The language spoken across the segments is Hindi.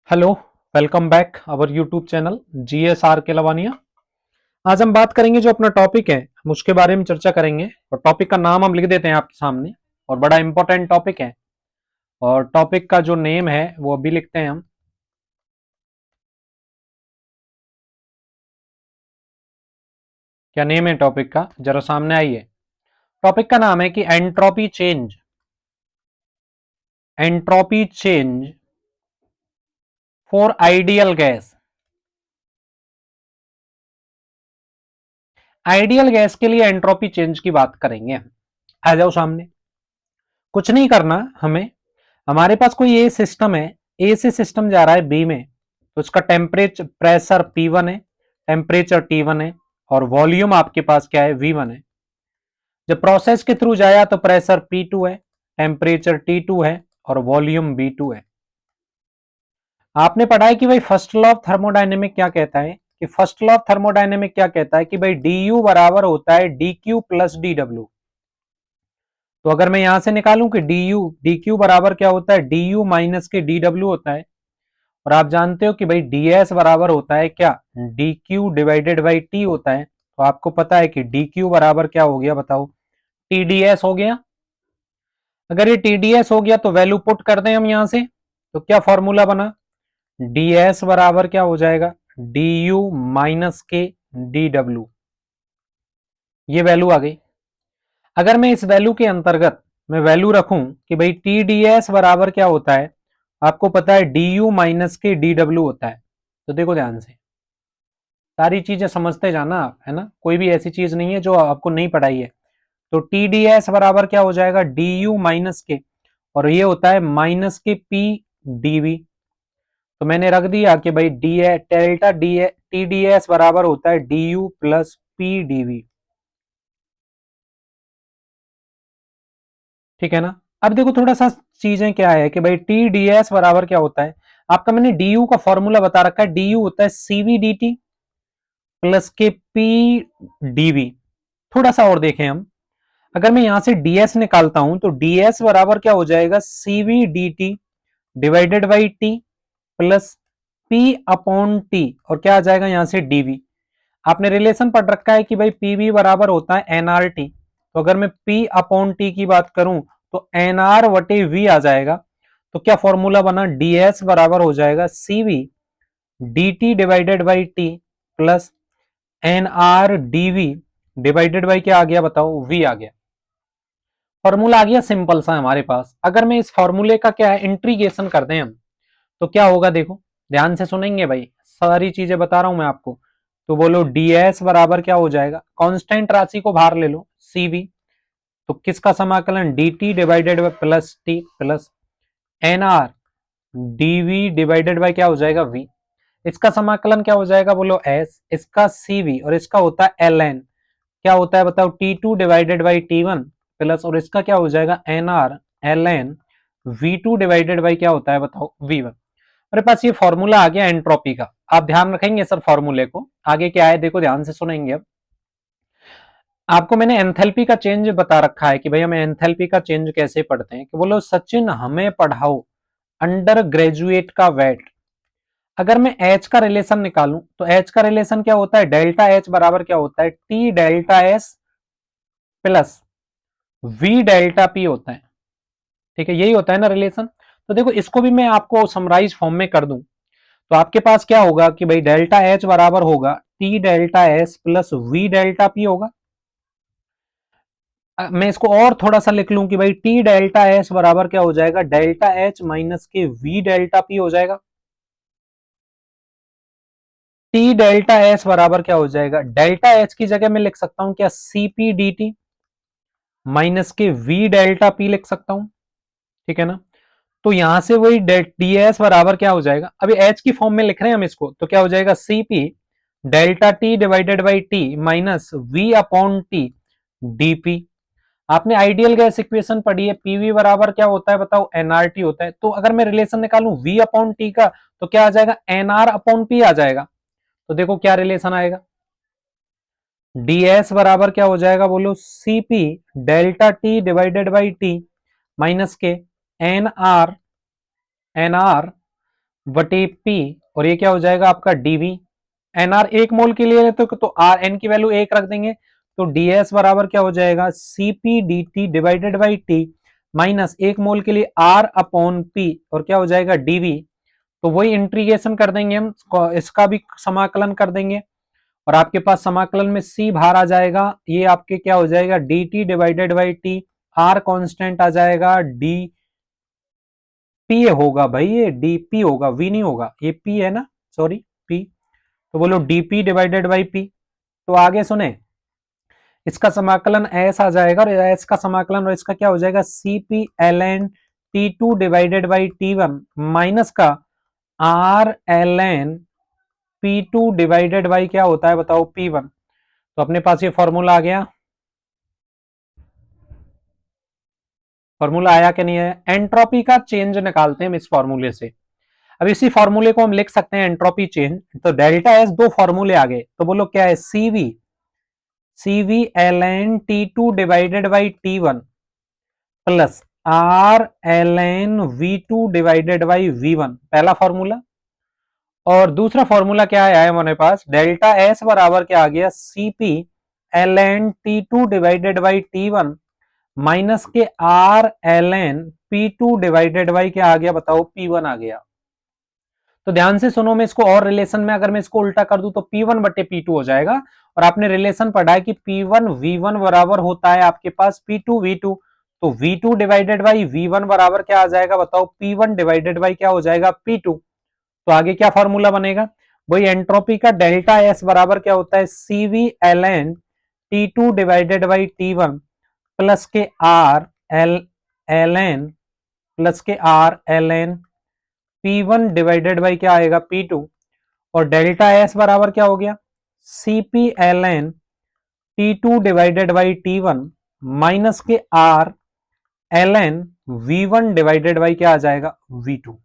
Hello. Welcome back our YouTube channel GSR के लवानिया। आज हम बात करेंगे जो अपना टॉपिक है हम उसके बारे में चर्चा करेंगे और टॉपिक का नाम हम लिख देते हैं आपके सामने और बड़ा इंपॉर्टेंट टॉपिक है और टॉपिक का जो नेम है वो अभी लिखते हैं हम। क्या नेम है टॉपिक का जरा सामने आइए। टॉपिक का नाम है कि entropy change. Entropy change for ideal gas. Ideal gas के लिए एंट्रोपी चेंज की बात करेंगे। आ जाओ सामने। कुछ नहीं करना हमें। हमारे पास कोई ए सिस्टम है, ए से सिस्टम जा रहा है बी में, तो उसका टेम्परेचर प्रेशर P1 है, टेम्परेचर T1 है और वॉल्यूम आपके पास क्या है V1 है। जब प्रोसेस के थ्रू जाया तो प्रेशर P2 है, टेम्परेचर T2 है और वॉल्यूम V2 है। आपने पढ़ा है कि भाई फर्स्ट लॉ ऑफ थर्मोडायनेमिक क्या कहता है कि फर्स्ट लॉ ऑफ थर्मोडायनेमिक क्या कहता है कि भाई du बराबर होता है dq प्लस dw। तो अगर मैं यहां से निकालूं कि dq बराबर क्या होता है du माइनस के dw होता है और आप जानते हो कि भाई ds बराबर होता है क्या dq डिवाइडेड बाई t होता है। तो आपको पता है कि dq बराबर क्या हो गया बताओ tds हो गया। अगर ये tds हो गया तो वैल्यू पुट कर दें हम यहां से तो क्या फॉर्मूला बना ds बराबर क्या हो जाएगा du माइनस के dw। ये वैल्यू आ गई। अगर मैं इस वैल्यू के अंतर्गत मैं वैल्यू रखूं कि भाई TDS बराबर क्या होता है, आपको पता है DU माइनस के DW होता है। तो देखो ध्यान से सारी चीजें समझते जाना आप, है ना, कोई भी ऐसी चीज नहीं है जो आपको नहीं पढ़ाई है। तो TDS बराबर क्या हो जाएगा DU माइनस के और ये होता है माइनस के PDV। तो मैंने रख दिया कि भाई डी डेल्टा डी TDS बराबर होता है DU प्लस PDV। ठीक है ना। अब देखो थोड़ा सा चीजें क्या है कि भाई TDS बराबर क्या होता है। आपका मैंने DU का फॉर्मूला बता रखा है, DU होता है CVDT प्लस के PDV। थोड़ा सा और देखें हम, अगर मैं यहां से DS निकालता हूं तो DS बराबर क्या हो जाएगा CVDT divided by T plus P upon T और क्या आ जाएगा यहां से DV। आपने रिलेशन पढ़ रखा है कि भाई PV बराबर होता है NRT। तो अगर मैं P अपॉन टी की बात करूं तो NR वटे V आ जाएगा। तो क्या फॉर्मूला बना DS बराबर हो जाएगा CV DT divided by T plus NR DV divided by क्या आ गया बताओ V आ गया। फॉर्मूला आ गया सिंपल सा हमारे पास। अगर मैं इस फॉर्मूले का क्या है इंट्रीगेशन कर दें हम तो क्या होगा देखो ध्यान से सुनेंगे भाई, सारी चीजें बता रहा हूं मैं आपको। तो बोलो ds बराबर क्या हो जाएगा, कांस्टेंट राशि को बाहर ले लो cv। तो किसका समाकलन dt divided by plus T plus nr dv divided by क्या हो जाएगा v। इसका समाकलन क्या हो जाएगा बोलो s, इसका cv और इसका होता है ln। क्या होता है बताओ T2 divided by T1 plus और इसका क्या हो जाएगा NR ln V2 divided by क्या होता है बताओ V1। मेरे पास ये फॉर्मूला आ गया एंट्रोपी का। आप ध्यान रखेंगे सर फॉर्मूले को, आगे क्या है देखो ध्यान से सुनेंगे। अब आपको मैंने एंथैल्पी का चेंज बता रखा है कि भाई हमें एंथैल्पी का चेंज कैसे पढ़ते हैं कि बोलो सचिन हमें पढ़ाओ अंडर ग्रेजुएट का वेट। अगर मैं एच का रिलेशन निकालूं तो एच का रिलेशन क्या होता है डेल्टा एच बराबर क्या होता है T delta S plus we delta P होता है। ठीक है यही होता है ना रिलेशन। तो देखो इसको भी मैं आपको समराइज फॉर्म में कर दूं तो आपके पास क्या होगा कि भाई डेल्टा एच बराबर होगा T delta S plus we delta P होगा। मैं इसको और थोड़ा सा लिख लूं कि भाई टी डेल्टा एस बराबर क्या हो जाएगा डेल्टा एच माइनस के वी डेल्टा पी हो जाएगा। टी डेल्टा एस बराबर क्या हो जाएगा डेल्टा एच की जगह मैं लिख सकता हूं क्या सीपी डी टी माइनस के वी डेल्टा पी लिख सकता हूं। ठीक है ना। तो यहां से वही डी एस बराबर क्या हो जाएगा, अभी एच की फॉर्म में लिख रहे हैं हम इसको, तो क्या हो जाएगा CP delta T divided by T minus V upon T DP. आपने आइडियल गैस इक्वेशन पढ़ी है, पीवी बराबर क्या होता है बताओ एनआरटी होता है। तो अगर मैं रिलेशन निकालूं वी अपॉन टी का तो क्या आ जाएगा एनआर अपॉन पी आ जाएगा। तो देखो क्या रिलेशन आएगा डीएस बराबर क्या हो जाएगा बोलो CP delta T divided by T minus के एन आर बटे पी, और ये क्या हो जाएगा आपका डीवी। एनआर एक मोल के लिए तो आर एन की वैल्यू एक रख देंगे, तो डीएस बराबर क्या हो जाएगा CP D T divided by T, minus एक मोल के लिए आर अपॉन पी, और क्या हो जाएगा डीवी। तो वही इंटीग्रेशन कर देंगे हम, इसका भी समाकलन कर देंगे, और आपके पास समाकलन में सी बाहर आ जाएगा, ये आपके क्या हो जाएगा D T divided by T, R constant आ जाएगा, डी पी होगा भाई, ये डीपी होगा, वी नहीं होगा, ये पी है ना, सॉरी पी। तो बोलो डीपी डिवाइडेड बाई पी। तो आगे सुने, इसका समाकलन एस आ जाएगा, और एस का समाकलन और इसका क्या हो जाएगा C P L N T two divided by T one, minus का R L N P two divided by क्या होता है बताओ पी वन। तो अपने पास ये फॉर्मूला आ गया, फॉर्मूला आया कि नहीं है। एंट्रोपी का चेंज निकालते हैं हम इस फॉर्मूले से। अब इसी फॉर्मूले को हम लिख सकते हैं एंट्रोपी चेंज। तो डेल्टा एस, दो फॉर्मूले आ गए, तो बोलो क्या है CV, CV L N T two divided by T one plus R L N V two divided by V one, पहला फॉर्मूला। और दूसरा फॉर्मूला क्या है हमारे पास, डेल्टा एस बराबर क्या आ गया CP L N T two divided by T one minus के R L N P two divided by क्या आ गया बताओ पी वन आ गया। तो ध्यान से सुनो, मैं इसको और रिलेशन में अगर मैं इसको उल्टा कर दूं तो P1 बटे P2 हो जाएगा। और आपने रिलेशन पढ़ा है कि P1 V1 बराबर होता है आपके पास P2 V2, तो V2 डिवाइडेड बाई V1 बराबर क्या आ जाएगा बताओ P1 डिवाइडेड बाई क्या हो जाएगा P2। तो आगे क्या फॉर्मूला बनेगा, वही एंट्रोपी का डेल्टा एस बराबर क्या होता है CV ln T2 divided by T1 plus के R L L N plus के R L N P1 divided by क्या आएगा P2, और डेल्टा एस बराबर क्या हो गया CP ln T2 divided by T1 minus के R ln V1 divided by क्या आ जाएगा V2,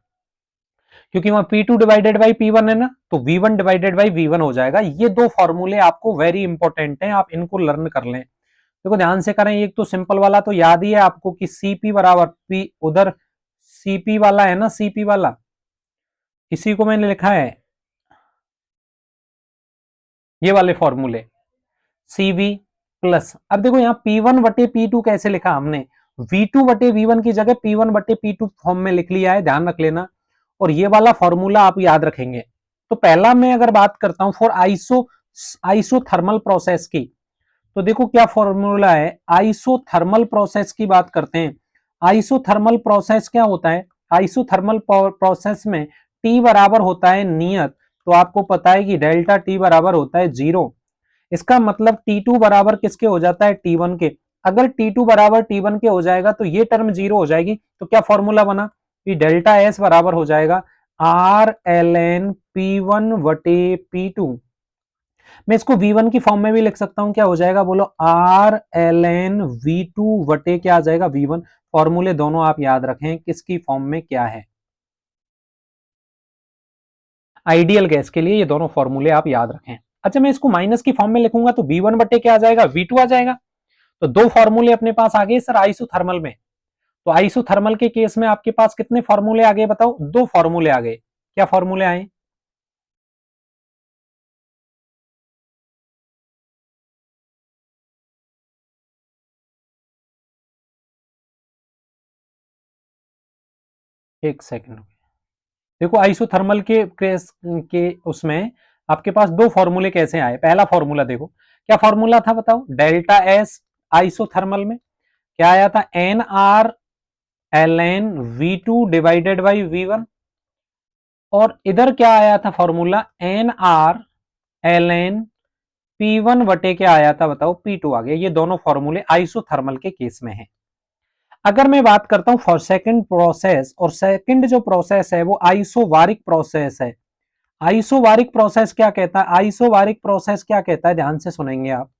क्योंकि वहां P2 डिवाइडेड बाई P1 है ना, तो V1 डिवाइडेड बाई V1 हो जाएगा। ये दो फॉर्मूले आपको वेरी इंपॉर्टेंट हैं, आप इनको लर्न कर लें। देखो ध्यान से करें, एक तो सिंपल वाला तो याद ही है आपको कि CP बराबर P, उधर CP वाला है ना, CP वाला, इसी को मैंने लिखा है ये वाले फॉर्मूले CV प्लस। अब देखो यहाँ P1 बटे P2 कैसे लिखा हमने, V2 बटे V1 की जगह P1 बटे P2 फॉर्म में लिख लिया है, ध्यान रख लेना। और ये वाला फॉर्मूला आप याद रखेंगे। तो पहला मैं अगर बात करता हूं फॉर आइसोथर्मल प्रोसेस की, तो देखो क्या फॉर्मूला है, आइसोथर्मल प्रोसेस की बात करते हैं। आइसोथर्मल प्रोसेस क्या होता है, आइसोथर्मल प्रोसेस में T बराबर होता है नियत, तो आपको पता है कि डेल्टा T बराबर होता है 0। इसका मतलब T2 बराबर किसके हो जाता है T1 के। अगर T2 बराबर T1 के हो जाएगा तो ये टर्म 0 हो जाएगी। तो क्या फॉर्मूला बना कि डेल्टा एस बराबर हो जाएगा R L N P one वटे P2। मैं इसको V1 की फॉर्म में भी लिख सकता हूं, क्या हो जाएगा बोलो आर एल एन V2 वटे क्या आ जाएगा V1। फॉर्मूले दोनों आप याद रखें किसकी फॉर्म में क्या है, आइडियल गैस के लिए ये दोनों फॉर्मूले आप याद रखें। अच्छा मैं इसको माइनस की फॉर्म में लिखूंगा तो V1 बटे क्या आ जाएगा V2 आ जाएगा। तो दो फॉर्मूले अपने पास आ गए सर आइसोथर्मल में। तो आइसोथर्मल के केस में आपके पास कितने फॉर्मूले आ गए बताओ, दो फॉर्मूले आ गए। क्या फॉर्मूले आए, एक सेकंड। देखो आइसोथर्मल के केस के उसमें आपके पास दो फॉर्मूले कैसे आए। पहला फॉर्मूला देखो क्या फॉर्मूला था बताओ, डेल्टा एस आइसोथर्मल में क्या आया था N R L N V two divided by V one, और इधर क्या आया था formula N R L N P one वटे क्या आया था बताओ पी टू आ गया। ये दोनों फॉर्मूले आइसोथर्मल के केस में है। अगर मैं बात करता हूं फॉर सेकंड प्रोसेस, और सेकंड जो प्रोसेस है वो आइसोबारिक प्रोसेस है। आइसोबारिक प्रोसेस क्या कहता है, आइसोबारिक प्रोसेस क्या कहता है, ध्यान से सुनेंगे आप।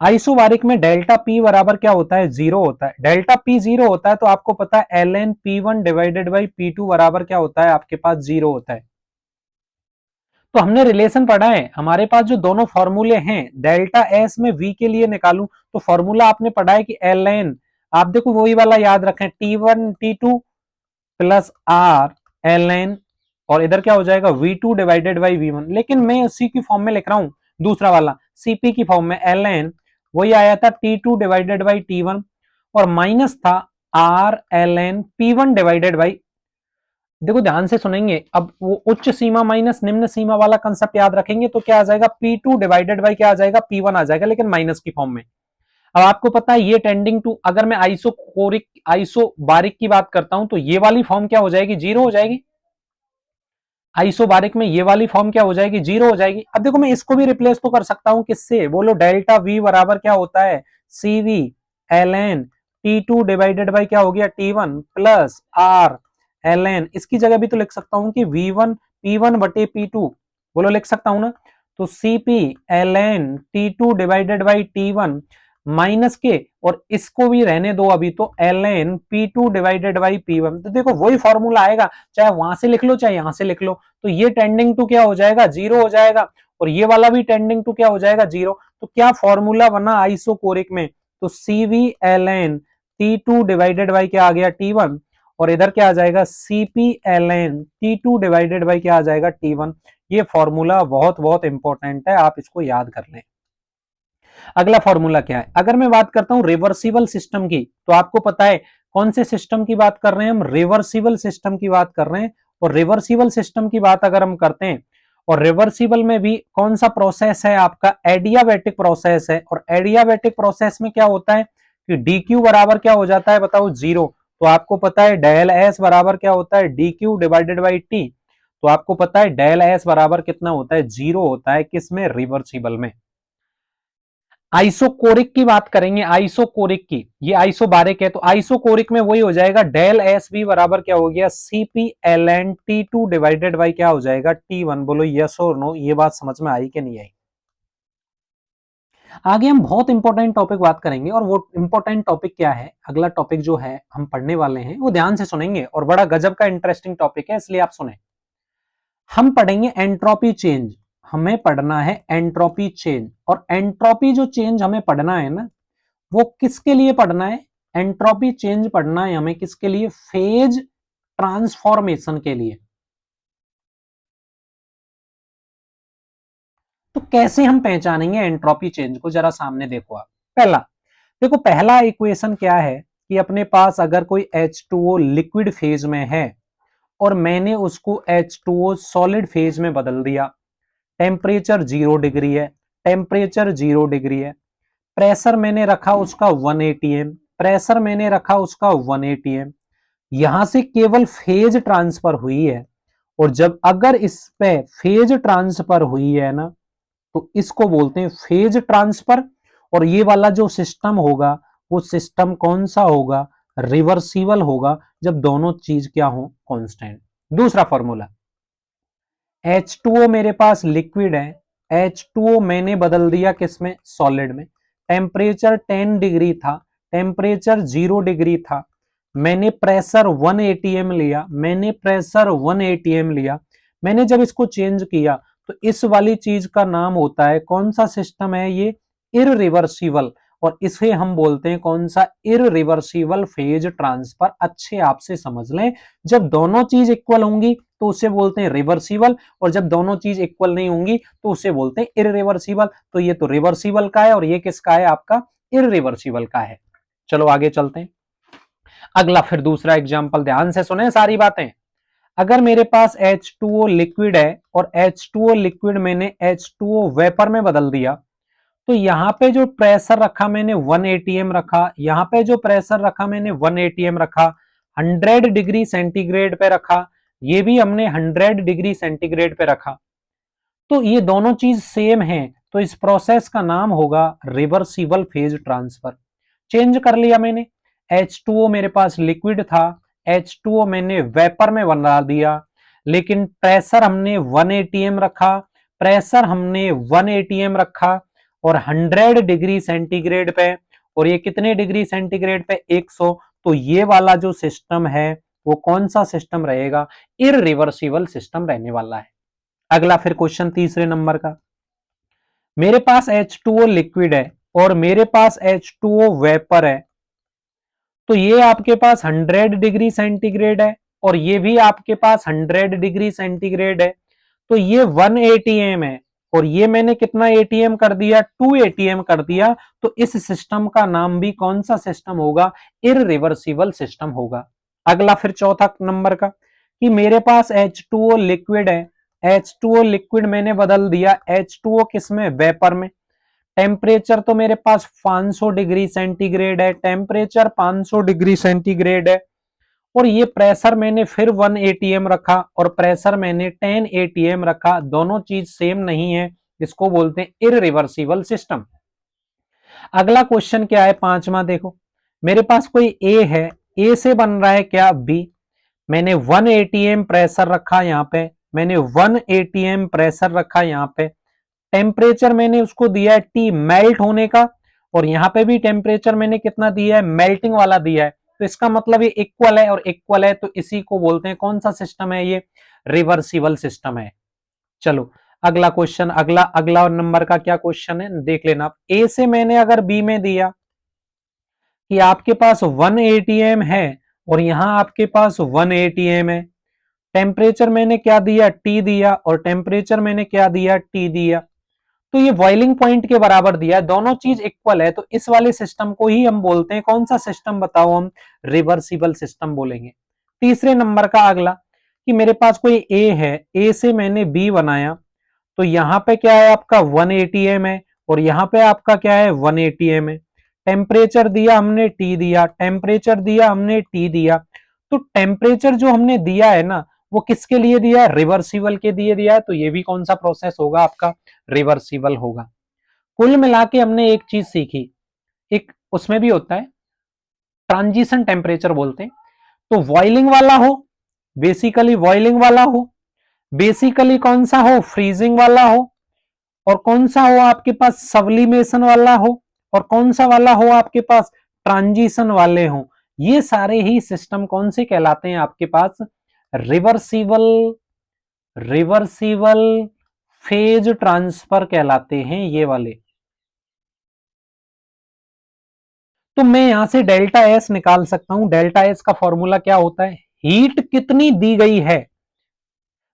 आइसोबारिक में डेल्टा पी बराबर क्या होता है जीरो होता है। डेल्टा पी जीरो होता है तो आपको पता है L N P one divided by P two बराबर क्या होता है आपके पास जीरो होता है। तो हमने रिलेशन पढ़ा है, हमारे पास जो दोनों फॉर्मूले हैं डेल्टा एस में वी के लिए निकालूं तो फॉर्मूला आपने पढ़ा है कि एल एन, आप देखो वही वाला याद रखें T one T two plus R ln, और इधर क्या हो जाएगा V2 डिवाइडेड बाई V1, लेकिन मैं उसी की फॉर्म में लिख रहा हूं, दूसरा वाला Cp की फॉर्म में ln, वही आया था T2 डिवाइडेड बाई T1, और माइनस था R ln P1 divided by, देखो ध्यान से सुनेंगे, अब वो उच्च सीमा माइनस निम्न सीमा वाला कंसेप्ट याद रखेंगे तो क्या आ जाएगा P2 डिवाइडेड बाई क्या आ जाएगा P1 आ जाएगा, लेकिन माइनस की फॉर्म में। अब आपको पता है ये टेंडिंग टू, अगर मैं आइसोबारिक की बात करता हूं तो ये वाली फॉर्म क्या हो जाएगी, जीरो हो जाएगी। आइसोबारिक में ये वाली फॉर्म क्या हो जाएगी, जीरो हो जाएगी। अब देखो मैं इसको भी रिप्लेस तो कर सकता हूं किससे, बोलो डेल्टा वी बराबर क्या होता है, CV ln T2 divided by क्या हो गया T1 प्लस R ln, इसकी जगह भी तो लिख सकता हूं कि V1 P1 बटे P2, बोलो लिख सकता हूं ना। तो CP ln T2 divided by T1 minus के, और इसको भी रहने दो अभी, तो ln P2 divided by P1, तो देखो वही फॉर्मूला आएगा, चाहे वहां से लिख लो चाहे यहां से लिख लो, तो ये टेंडिंग टू क्या हो जाएगा, जीरो हो जाएगा, और ये वाला भी टेंडिंग टू क्या हो जाएगा, जीरो। तो क्या फॉर्मूला बना आइसोकोरिक में, तो CV ln T2 divided by क्या आ गया T1, और इधर क्या आ जाएगा CP ln T2 divided by क्या आ जाएगा T1। ये फॉर्मूला बहुत बहुत इंपॉर्टेंट है, आप इसको याद कर लें। अगला फॉर्मूला क्या है, अगर मैं बात करता हूं रिवर्सिबल सिस्टम की, तो आपको पता है कौन से सिस्टम की बात कर रहे हैं हम, रिवर्सिबल सिस्टम की बात कर रहे हैं। और रिवर्सिबल सिस्टम की बात अगर हम करते हैं, और रिवर्सिबल में भी कौन सा प्रोसेस है आपका, एडियाबैटिक प्रोसेस है। और एडियाबैटिक प्रोसेस में क्या होता है कि डी क्यू बराबर क्या हो जाता है, बताओ जीरो। तो आपको पता है डेल एस बराबर क्या होता है, D Q divided by T. तो आपको पता है डेल एस बराबर कितना होता है, जीरो होता है, किसमें, रिवर्सिबल में। आइसोकोरिक की बात करेंगे, आइसोकोरिक की, ये आइसोबारिक है, तो आइसोकोरिक में वही हो जाएगा डेल एस बी बराबर क्या हो गया, CP L N T two divided by क्या हो जाएगा T1। बोलो यस और नो, ये बात समझ में आई कि नहीं आई। आगे हम बहुत इंपॉर्टेंट टॉपिक बात करेंगे, और वो इंपॉर्टेंट टॉपिक क्या है, अगला टॉपिक जो है हम पढ़ने वाले हैं वो ध्यान से सुनेंगे, और बड़ा गजब का इंटरेस्टिंग टॉपिक है, इसलिए आप सुने। हम पढ़ेंगे एंट्रोपी चेंज, हमें पढ़ना है एंट्रोपी चेंज। और एंट्रोपी जो चेंज हमें पढ़ना है ना, वो किसके लिए पढ़ना है, एंट्रोपी चेंज पढ़ना है हमें किसके लिए, फेज ट्रांसफॉर्मेशन के लिए। तो कैसे हम पहचानेंगे एंट्रोपी चेंज को, जरा सामने देखो आप। पहला देखो, पहला इक्वेशन क्या है कि अपने पास अगर कोई H2O लिक्विड फेज में है और मैंने उसको H2O सॉलिड फेज में बदल दिया, टेम्परेचर 0 डिग्री है, टेम्परेचर 0 डिग्री है, प्रेशर मैंने रखा उसका 1 atm, प्रेशर मैंने रखा उसका 1 atm, यहां से केवल फेज ट्रांसफर हुई है। और जब अगर इस पे फेज ट्रांसफर हुई है ना, तो इसको बोलते हैं फेज ट्रांसफर। और ये वाला जो सिस्टम होगा वो सिस्टम कौन सा होगा, रिवर्सिबल होगा, जब दोनों चीज क्या हो, कांस्टेंट। दूसरा फॉर्मूला, H2O मेरे पास लिक्विड है, H2O मैंने बदल दिया किसमें, सॉलिड में। टेम्परेचर 10 डिग्री था, टेम्परेचर 0 डिग्री था, मैंने प्रेशर 1 atm लिया, मैंने प्रेशर 1 atm लिया। मैंने जब इसको चेंज किया तो इस वाली चीज का नाम होता है, कौन सा सिस्टम है ये, इररिवर्सिबल। और इसे हम बोलते हैं कौन सा, इररिवर्सिबल फेज ट्रांसफर। अच्छे आपसे समझ लें, जब दोनों चीज इक्वल होंगी तो उसे बोलते हैं रिवर्सिबल, और जब दोनों चीज इक्वल नहीं होंगी तो उसे बोलते हैं इररिवर्सिबल। तो ये तो रिवर्सिबल का है और ये किसका है, आपका इररिवर्सिबल का है। चलो आगे चलते हैं। अगला फिर दूसरा एग्जांपल, ध्यान से सुने सारी बातें। अगर मेरे पास H2O लिक्विड है और H2O लिक्विड मैंने H2O वेपर में बदल दिया, तो यहां पे जो प्रेशर रखा मैंने 1 atm रखा, यहां पे जो प्रेशर रखा मैंने 1 atm रखा, 100 डिग्री सेंटीग्रेड पे रखा, ये भी हमने 100 डिग्री सेंटीग्रेड पे रखा, तो ये दोनों चीज सेम है, तो इस प्रोसेस का नाम होगा रिवर्सिबल फेज ट्रांसफर। चेंज कर लिया मैंने, H2O मेरे पास लिक्विड था, H2O मैंने वेपर में बना दिया, लेकिन प्रेशर हमने 1 atm रखा, प्रेशर हमने 1 atm रखा, और 100 डिग्री सेंटीग्रेड पे, और ये कितने डिग्री सेंटीग्रेड पे, 100। तो ये वाला जो सिस्टम है वो कौन सा सिस्टम रहेगा, इररिवर्सिबल सिस्टम रहने वाला है। अगला फिर क्वेश्चन तीसरे नंबर का, मेरे पास H2O लिक्विड है और मेरे पास H2O वेपर है, तो ये आपके पास 100 डिग्री सेंटीग्रेड है, और ये भी आपके पास 100 डिग्री सेंटीग्रेड है, तो ये 1 एटीएम है, और ये मैंने कितना एटीएम कर दिया, 2 एटीएम कर दिया। तो इस सिस्टम का नाम भी कौन सा सिस्टम होगा, इररिवर्सिबल सिस्टम होगा। अगला फिर चौथा नंबर का, कि मेरे पास H2O लिक्विड है, H2O लिक्विड मैंने बदल दिया H2O किसमें, वेपर में। टेम्परेचर तो मेरे पास 500 डिग्री सेंटीग्रेड है, टेम्परेचर 500 डिग्री सेंटीग्रेड है, और ये प्रेशर मैंने फिर 1 एटीएम रखा और प्रेशर मैंने 10 एटीएम रखा, दोनों चीज सेम नहीं है, इसको बोलते हैं इररिवर्सिबल सिस्टम। अगला क्वेश्चन क्या है, पांचवा देखो, मेरे पास कोई ए है, ए से बन रहा है क्या, बी। मैंने 1 एटीएम प्रेशर रखा यहाँ पे, मैंने 1 एटीएम प्रेशर रखा यहाँ पे, टेम्परेचर मैंने उसको दिया है टी, मेल्ट होने का, और यहाँ पे भी टेम्परेचर मैंने कितना दिया है, मेल्टिंग वाला दिया है। तो इसका मतलब ये इक्वल है और इक्वल है, तो इसी को बोलते हैं कौन सा सिस्टम है, ये रिवर्सिबल सिस्टम है। चलो अगला क्वेश्चन, अगला अगला नंबर का क्या क्वेश्चन है देख लेना। ए से मैंने अगर बी में दिया कि आपके पास 1 एटीएम है और यहां आपके पास 1 एटीएम है, टेम्परेचर मैंने क्या दिया, टी दिया, और टेम्परेचर मैंने क्या दिया, टी दिया, तो ये बॉइलिंग पॉइंट के बराबर दिया है, दोनों चीज इक्वल है, तो इस वाले सिस्टम को ही हम बोलते हैं कौन सा सिस्टम, बताओ, हम रिवर्सिबल सिस्टम बोलेंगे। तीसरे नंबर का अगला, कि मेरे पास कोई ए है, ए से मैंने बी बनाया, तो यहां पे क्या है आपका 1 एटीएम है, और यहां पे आपका क्या है 1 एटीएम है, टेम्परेचर दिया हमने टी दिया, टेम्परेचर दिया हमने टी दिया, तो टेम्परेचर जो हमने दिया है ना, वो किसके लिए दिया है, रिवर्सिबल के लिए दिया है, तो ये भी कौन सा प्रोसेस होगा आपका, रिवर्सिबल होगा। कुल मिला के हमने एक चीज सीखी, एक उसमें भी होता है ट्रांजिशन टेम्परेचर बोलते हैं, तो बॉइलिंग वाला हो, बेसिकली बॉइलिंग वाला हो, बेसिकली कौन सा हो, फ्रीजिंग वाला हो, और कौन सा हो आपके पास सब्लिमेशन वाला हो, और कौन सा वाला हो आपके पास ट्रांजिशन वाले हो, ये सारे ही सिस्टम कौन से कहलाते हैं आपके पास, रिवर्सिबल, रिवर्सिबल फेज ट्रांसफर कहलाते हैं ये वाले। तो मैं यहां से डेल्टा एस निकाल सकता हूं, डेल्टा एस का फॉर्मूला क्या होता है, हीट कितनी दी गई है।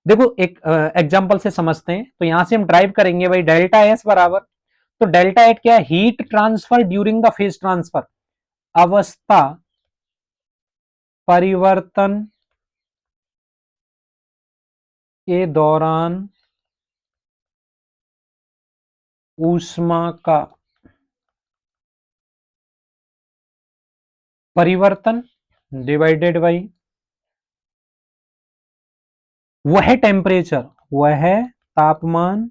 देखो एक एग्जांपल से समझते हैं, तो यहां से हम ड्राइव करेंगे भाई, डेल्टा एस बराबर, तो डेल्टा एट क्या है, heat transfer during the phase transfer, अवस्था परिवर्तन के दौरान ऊष्मा का परिवर्तन डिवाइडेड बाई वह टेम्परेचर, वह तापमान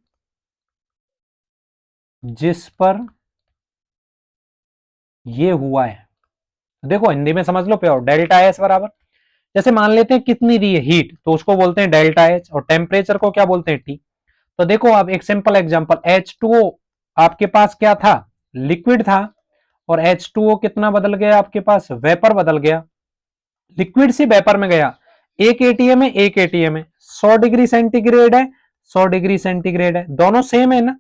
जिस पर ये हुआ है। देखो हिंदी में समझ लो प्योर, डेल्टा एस बराबर, जैसे मान लेते हैं कितनी दी है हीट, तो उसको बोलते हैं डेल्टा एच, और टेम्परेचर को क्या बोलते हैं टी। तो देखो आप एक सिंपल एग्जांपल, H2O आपके पास क्या था, लिक्विड था, और H2O कितना बदल गया आपके पास, वेपर बदल गया, लिक्विड से वेपर में गया, एक एटीएम है, एक एटीएम है, 100 डिग्री सेंटीग्रेड है, 100 डिग्री सेंटीग्रेड है, दोनों सेम है ना,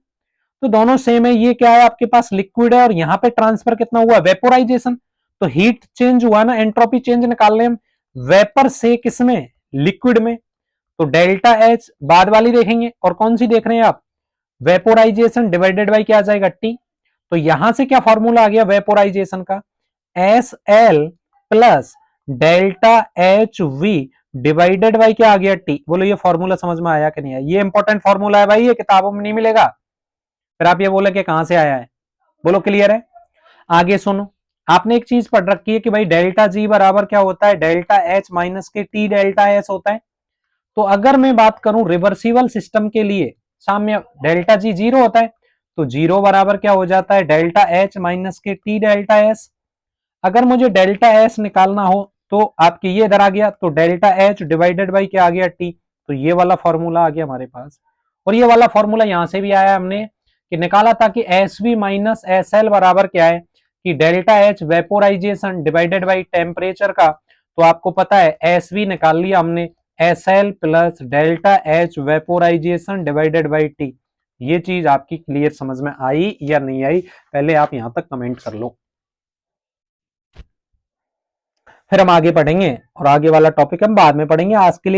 तो दोनों सेम है, ये क्या है आपके पास लिक्विड है, और यहां पे ट्रांसफर कितना हुआ, वेपोराइजेशन, तो हीट चेंज हुआ ना, एंट्रोपी चेंज निकाल लें हम, वेपर से किसमें, लिक्विड में, तो डेल्टा एच बाद वाली देखेंगे, और कौन सी देख रहे हैं आप, वेपोराइजेशन डिवाइडेड बाई क्या आ जाएगा, टी। तो यहां से क्या फॉर्मूला आ गया वेपोराइजेशन का, S L plus delta H we divided by क्या आ गया, टी। बोलो ये फॉर्मूला समझ में आया कि नहीं आया, ये इंपॉर्टेंट फॉर्मूला है भाई, ये किताबों में नहीं मिलेगा, फिर आप ये बोले कि कहां से आया है, बोलो क्लियर है। आगे सुनो, आपने एक चीज पढ़ रखी है कि भाई डेल्टा जी बराबर क्या होता है, डेल्टा एच माइनस के टी डेल्टा एस होता है। तो अगर मैं बात करूं रिवर्सिबल सिस्टम के लिए, साम्य डेल्टा जी जीरो होता है, तो जीरो बराबर क्या हो जाता है, डेल्टा एच माइनस के टी डेल्टा एस। अगर मुझे डेल्टा एस निकालना हो तो आपके ये इधर आ गया, तो डेल्टा एच डिवाइडेड बाई क्या आ गया, टी। तो ये वाला फॉर्मूला आ गया हमारे पास, और ये वाला फॉर्मूला यहां से भी आया हमने, कि निकाला था कि S B minus S L बराबर क्या है, कि delta H vaporisation divided by temperature का, तो आपको पता है एस बी निकाल लिया हमने, S L plus delta H vaporisation divided by T. ये चीज आपकी क्लियर समझ में आई या नहीं आई, पहले आप यहां तक कमेंट कर लो। फिर हम आगे पढ़ेंगे और आगे वाला टॉपिक हम बाद में पढ़ेंगे। आज के लिए